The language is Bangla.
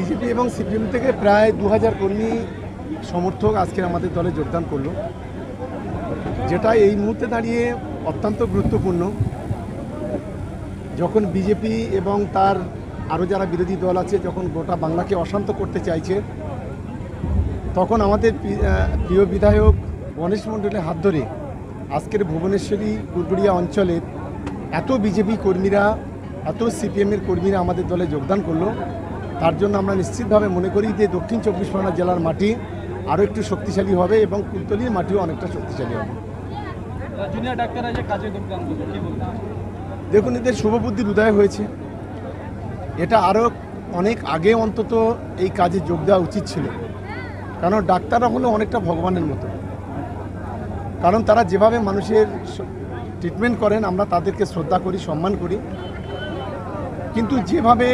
বিজেপি এবং সিপিএম থেকে প্রায় 2000 কর্মী সমর্থক আজকের আমাদের দলে যোগদান করলো, যেটা এই মুহূর্তে দাঁড়িয়ে অত্যন্ত গুরুত্বপূর্ণ। যখন বিজেপি এবং তার আরও যারা বিরোধী দল আছে যখন গোটা বাংলাকে অশান্ত করতে চাইছে, তখন আমাদের প্রিয় বিধায়ক গণেশ মণ্ডলের হাত ধরে আজকের ভুবনেশ্বরী গুড়গুড়িয়া অঞ্চলের এত বিজেপি কর্মীরা, এত সিপিএমের কর্মীরা আমাদের দলে যোগদান করলো। তার জন্য আমরা নিশ্চিতভাবে মনে করি যে দক্ষিণ 24 পরগনা জেলার মাটি আরও একটু শক্তিশালী হবে এবং কুলতলির মাটিও অনেকটা শক্তিশালী হবে। জুনিয়র ডাক্তাররা যে কাজে যোগদান করলো, কি বলবেন? দেখুন, এদের শুভবুদ্ধির উদয় হয়েছে। এটা আরও অনেক আগে অন্তত এই কাজে যোগ দেওয়া উচিত ছিল, কারণ ডাক্তাররা হলো অনেকটা ভগবানের মতো। কারণ তারা যেভাবে মানুষের ট্রিটমেন্ট করেন আমরা তাদেরকে শ্রদ্ধা করি, সম্মান করি, কিন্তু যেভাবে